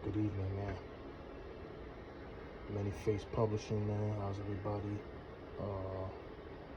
Good evening, man. Many Face Publishing, man. How's everybody?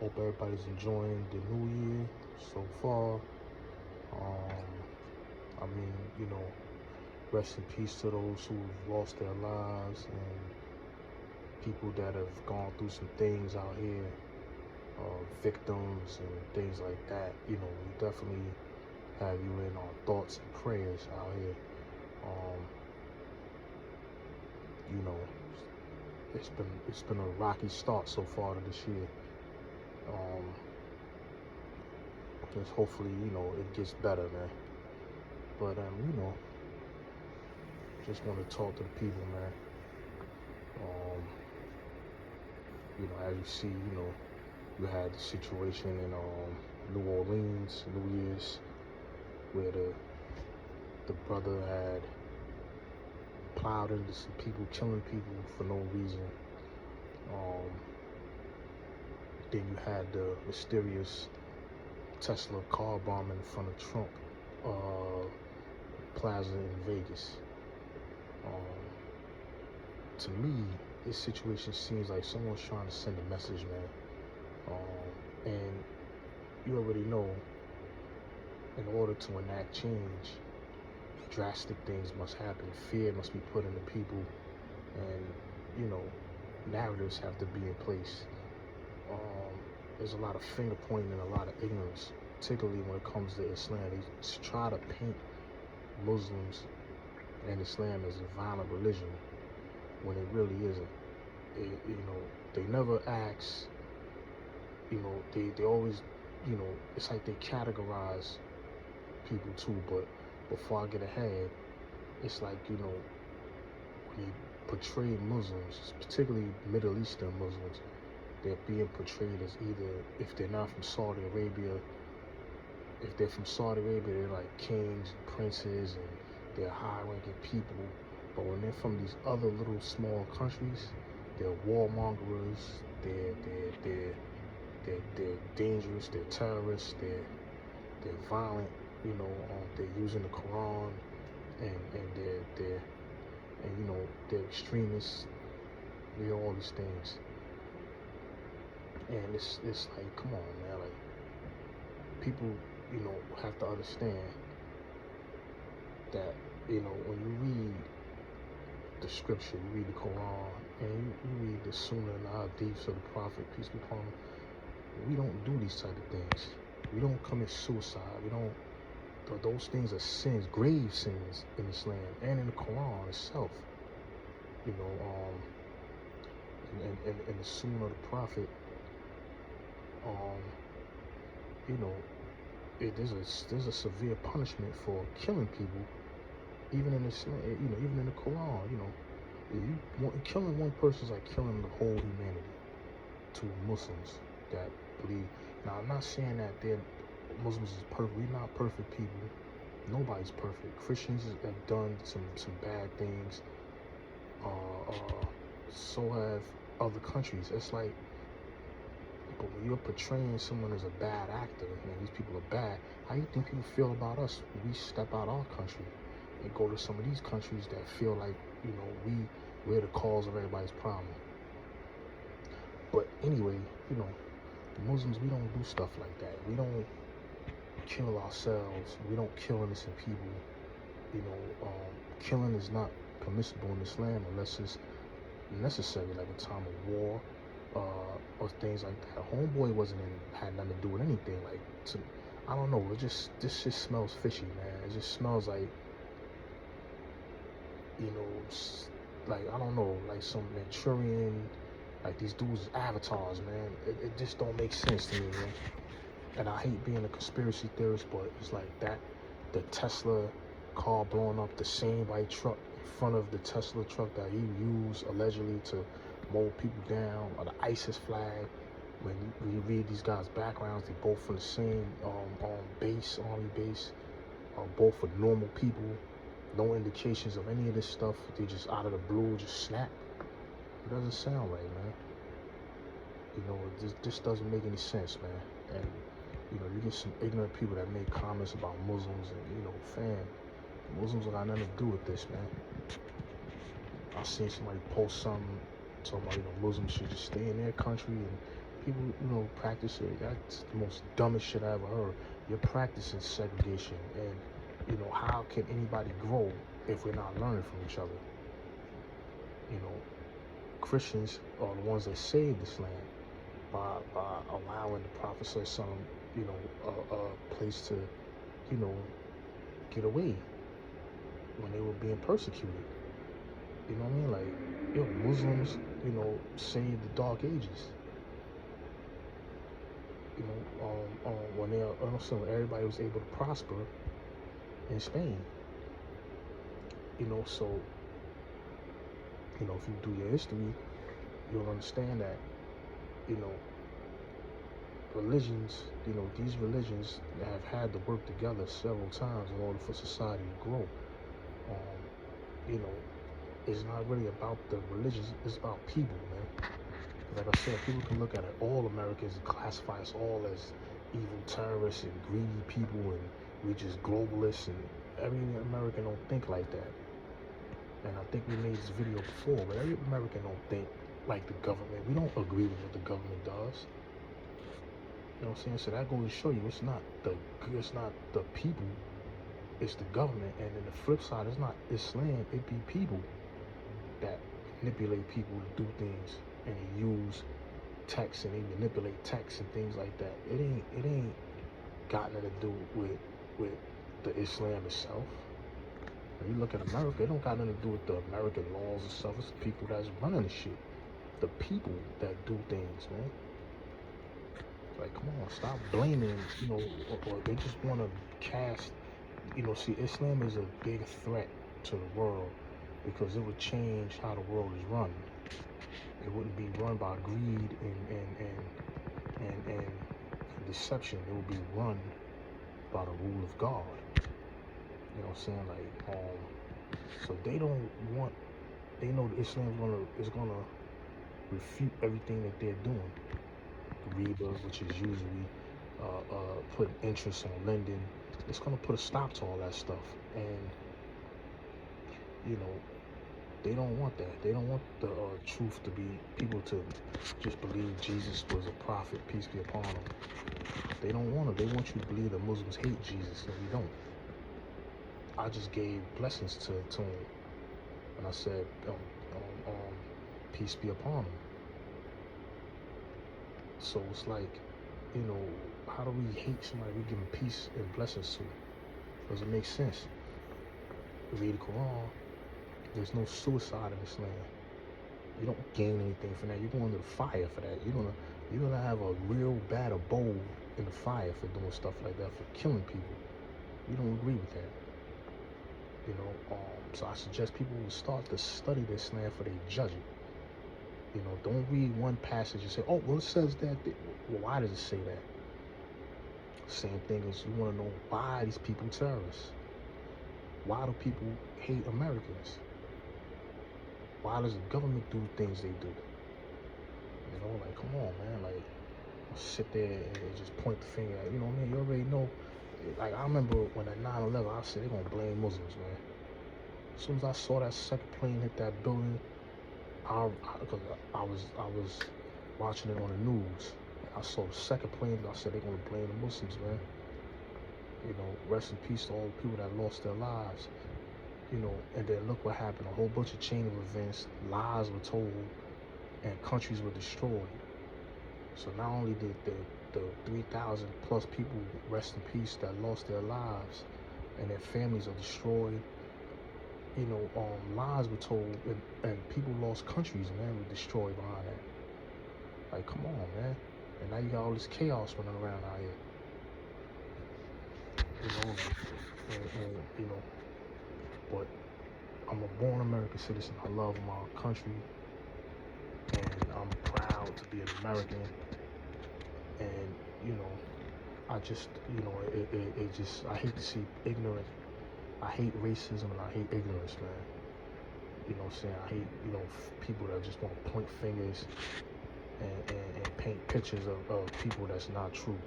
Hope everybody's enjoying the new year so far. I mean, rest in peace to those who have lost their lives and people that have gone through some things out here, victims and things like that. We definitely have you in our thoughts and prayers out here. You know, it's been a rocky start so far to this year. Just hopefully, it gets better, man. But just want to talk to the people, man. As you see, you had the situation in New Orleans, New Year's, where the brother had plowed into some people, killing people for no reason. Then you had the mysterious Tesla car bomb in front of Trump Plaza in Vegas. To me, this situation seems like someone's trying to send a message, man. And you already know, in order to enact change, drastic things must happen. Fear must be put into people, and narratives have to be in place. There's a lot of finger pointing and a lot of ignorance, particularly when it comes to Islam. They try to paint Muslims and Islam as a violent religion when it really isn't. They never ask. They always, it's like they categorize people too. But before I get ahead, it's like, when they portray Muslims, particularly Middle Eastern Muslims, they're being portrayed as either, if they're not from Saudi Arabia, if they're from Saudi Arabia, they're like kings and princes and they're high-ranking people. But when they're from these other little small countries, they're warmongers, they're dangerous, they're terrorists, they're violent, they're using the Quran, and they're extremists. They're all these things. And it's like, come on, man. Like, people, have to understand that, when you read the scripture, you read the Quran, and you read the Sunnah and the Hadiths of the Prophet, peace be upon him, we don't do these type of things. We don't commit suicide. We don't. Those things are sins, grave sins in Islam and in the Quran itself. And the Sunnah of the Prophet. There's a severe punishment for killing people, even in Islam, even in the Quran. Killing one person is like killing the whole humanity. To Muslims that believe. Now, I'm not saying that Muslims is perfect. We're not perfect people. Nobody's perfect. Christians have done some bad things. So have other countries. It's like, but when you're portraying someone as a bad actor and these people are bad, how do you think people feel about us when we step out our country and go to some of these countries that feel like, we're the cause of everybody's problem? But anyway, Muslims, we don't do stuff like that. We don't kill ourselves. We don't kill innocent people. Killing is not permissible in Islam unless it's necessary, like a time of war, or things like that. Homeboy had nothing to do with anything. I don't know. This just smells fishy, man. It just smells like, I don't know, like some Manchurian. Like, these dudes are avatars, man. It just don't make sense to me, man. And I hate being a conspiracy theorist, but it's like that. The Tesla car blowing up, the same white truck in front of the Tesla truck that he used allegedly to mow people down, or the ISIS flag. When you read these guys' backgrounds, they both from the same army base, both for normal people. No indications of any of this stuff. They just out of the blue just snap. It doesn't sound right, man. This doesn't make any sense, man. And you get some ignorant people that make comments about Muslims, and fam, Muslims got nothing to do with this, man. I seen somebody post something talking about, Muslims should just stay in their country and people, practice it. That's the most dumbest shit I ever heard. You're practicing segregation, and how can anybody grow if we're not learning from each other? Christians are the ones that saved this land by allowing the Prophet some, a place to, get away when they were being persecuted. You know what I mean? Like, Muslims, saved the Dark Ages. When everybody was able to prosper in Spain. So, if you do your history, you'll understand that, religions, these religions have had to work together several times in order for society to grow. It's not really about the religions, it's about people, man. Like I said, people can look at it, all Americans and classify us all as evil terrorists and greedy people, and we just globalists, and every American don't think like that. And I think we made this video before, but every American don't think like the government. We don't agree with what the government does. You know what I'm saying? So that goes to show you it's not the people, it's the government. And then the flip side, it's not Islam, it be people that manipulate people to do things, and they use text and they manipulate text and things like that. It ain't got nothing to do with the Islam itself. When you look at America, it don't got nothing to do with the American laws and stuff. It's the people that's running the shit. The people that do things, man. Like, come on, stop blaming, or they just want to cast, see, Islam is a big threat to the world because it would change how the world is run. It wouldn't be run by greed and deception. It would be run by the rule of God. You know what I'm saying? Like, so they don't want. They know that Islam is gonna refute everything that they're doing. Riba, which is usually putting interest on lending, it's gonna put a stop to all that stuff. And they don't want that. They don't want the truth to be people to just believe Jesus was a prophet, peace be upon him. They don't want it. They want you to believe that Muslims hate Jesus, and we don't. I just gave blessings to him, and I said, peace be upon him. So it's like, how do we hate somebody we give them peace and blessings to? Does it make sense? Read the Quran. There's no suicide in Islam. You don't gain anything from that. You're going to the fire for that. You're gonna have a real bad abode in the fire for doing stuff like that, for killing people. You don't agree with that. So I suggest people will start to study this Islam for they judge it. Don't read one passage and say, oh, well, it says that. Well, why does it say that? Same thing as you want to know, why are these people terrorists? Why do people hate Americans? Why does the government do things they do? Like, come on, man. Like, sit there and just point the finger at, you already know. Like, I remember when at 9/11, I said they're gonna blame Muslims, man. As soon as I saw that second plane hit that building, I was watching it on the news. I saw the second plane, and I said they're gonna blame the Muslims, man. Rest in peace to all the people that lost their lives. And then look what happened. A whole bunch of chain of events, lies were told, and countries were destroyed. So not only did the 3,000 plus people, rest in peace, that lost their lives and their families are destroyed, lies were told, and people lost countries, man, were destroyed behind that. Like, come on, man. And now you got all this chaos running around out here. But I'm a born American citizen. I love my country, and I'm proud to be an American. And I just, it just, I hate to see ignorance. I hate racism and I hate ignorance, man. You know what I'm saying? I hate, people that just want to point fingers and paint pictures of people that's not true.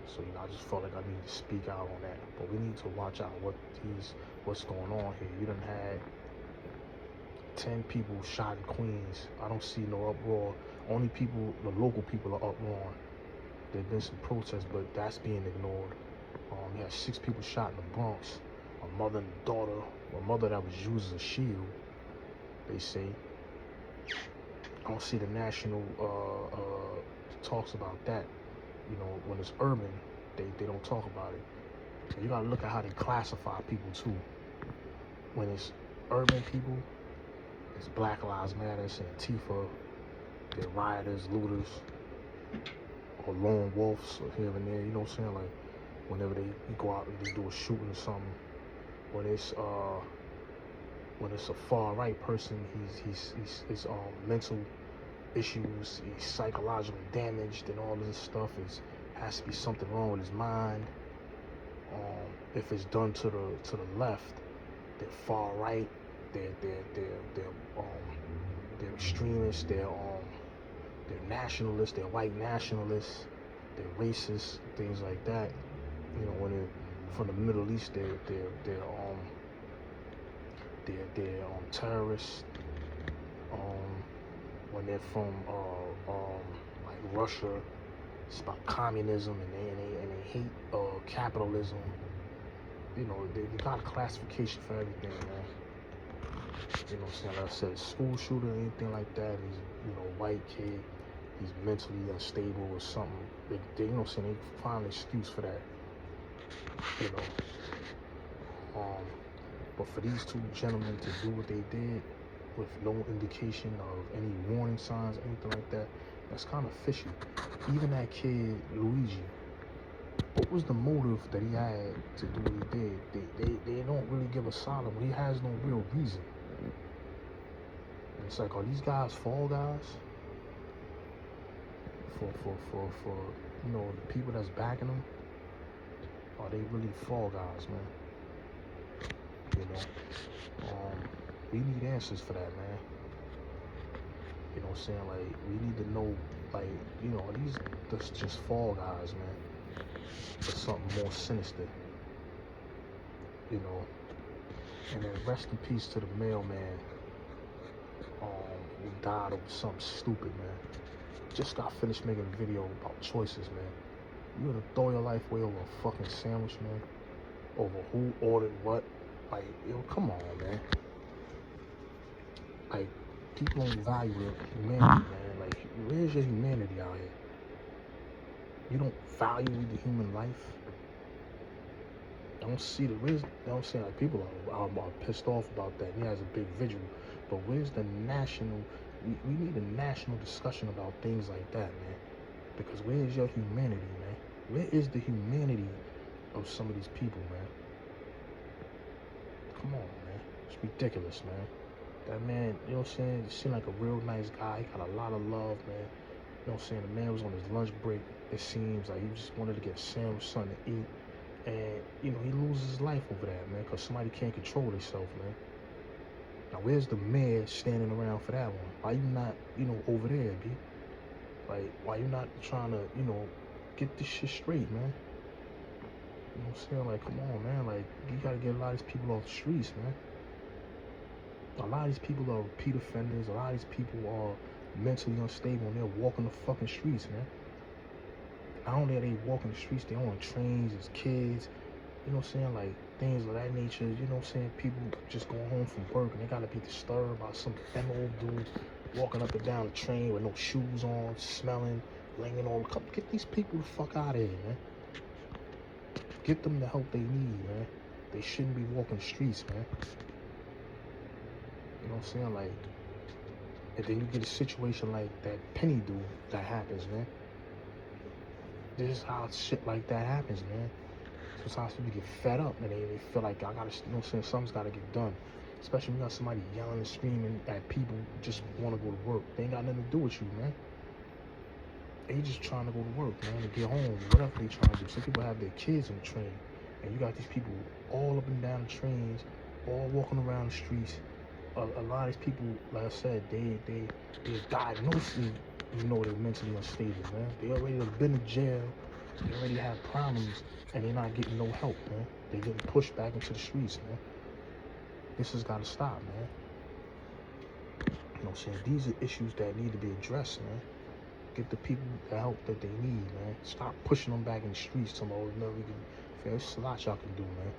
So, I just felt like I need to speak out on that. But we need to watch out what's going on here. You done had 10 people shot in Queens. I don't see no uproar. Only people, the local people are uproaring. There's been some protests, but that's being ignored. We had 6 people shot in the Bronx. A mother and daughter, a mother that was used as a shield, they say. I don't see the national talks about that. You know, when it's urban, they don't talk about it. So you gotta look at how they classify people too. When it's urban people, it's Black Lives Matter, and Antifa, they're rioters, looters, or lone wolves here and there, you know what I'm saying? Like whenever they go out and they do a shooting or something. When it's a far right person, he's mental issues, he's psychologically damaged, and all this stuff has to be something wrong with his mind. If it's done to the left, they're far right, they're extremists, they're nationalists, they're white nationalists, they're racist, things like that. You know, when they're from the Middle East, they're terrorists. When they're from like Russia, it's about communism, and they hate capitalism. You know, they got a classification for everything, man. You know what I'm saying? Like I said, school shooter, anything like that. He's, you know, white kid. He's mentally unstable or something. They you know what I'm saying? They find an excuse for that. You know. But for these 2 gentlemen to do what they did with no indication of any warning signs, anything like that, that's kind of fishy. Even that kid, Luigi, what was the motive that he had to do what he did? They don't really give a solid. He has no real reason. And it's like, are these guys fall guys? For you know, the people that's backing them? Are they really fall guys, man? You know? We need answers for that, man. You know what I'm saying? Like, we need to know, like, you know, that's just fall guys, man. But something more sinister. You know? And then rest in peace to the mailman who died over something stupid, man. Just got finished making a video about choices, man. You gonna throw your life away over a fucking sandwich, man? Over who ordered what? Like, yo, come on, man. Like, people don't value humanity, man. Like, where's your humanity out here? You don't value the human life? I don't see the reason. You know what I'm saying? Like, people are pissed off about that. He has a big vigil. But where's the national... We need a national discussion about things like that, man. Because where's your humanity, man? Where is the humanity of some of these people, man? Come on, man. It's ridiculous, man. That man, you know what I'm saying? He seemed like a real nice guy. He got a lot of love, man. You know what I'm saying? The man was on his lunch break. It seems like he just wanted to get a sandwich, something to eat. And, you know, he loses his life over that, man, because somebody can't control themselves, man. Now, where's the mayor standing around for that one? Why you not, you know, over there, B? Like, why you not trying to, you know, get this shit straight, man? You know what I'm saying? Like, come on, man. Like, you gotta get a lot of these people off the streets, man. A lot of these people are repeat offenders. A lot of these people are mentally unstable and they're walking the fucking streets, man. Not only are they walking the streets, they're on trains as kids. You know what I'm saying? Like, things of that nature. You know what I'm saying? People just going home from work and they gotta be disturbed by some old dude walking up and down the train with no shoes on, smelling, laying on. Come get these people the fuck out of here, man. Get them the help they need, man. They shouldn't be walking the streets, man. You know what I'm saying? Like, and then you get a situation like that Penny dude that happens, man. This is how shit like that happens, man. Sometimes people get fed up and they feel like, I gotta, you know what I'm saying, something's gotta get done. Especially when you got somebody yelling and screaming at people who just wanna go to work. They ain't got nothing to do with you, man. They just trying to go to work, man, to get home, whatever they trying to do. Some people have their kids on the train. And you got these people all up and down the trains, all walking around the streets. A lot of these people, like I said, they're diagnosed, you know, they're mentally unstable, man. They already have been in jail. They already have problems, and they're not getting no help, man. They're getting pushed back into the streets, man. This has got to stop, man. You know what I'm saying? These are issues that need to be addressed, man. Get the people the help that they need, man. Stop pushing them back in the streets to no, we can. There's a lot y'all can do, man.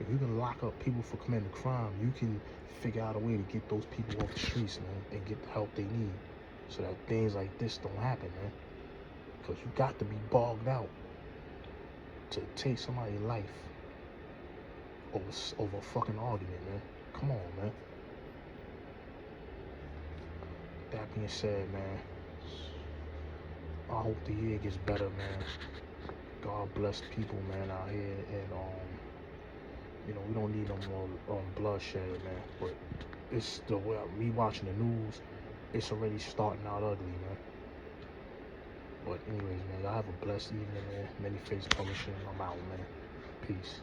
If you can lock up people for committing a crime, you can figure out a way to get those people off the streets, man, and get the help they need, so that things like this don't happen, man. Because you got to be bogged out to take somebody's life over a fucking argument, man. Come on, man. That being said, man, I hope the year gets better, man. God bless people, man, out here, and you know, we don't need no more bloodshed, man. But it's the way me watching the news, it's already starting out ugly, man. But anyways, man, y'all have a blessed evening, man. Many Face Publishing, I'm out, man. Peace.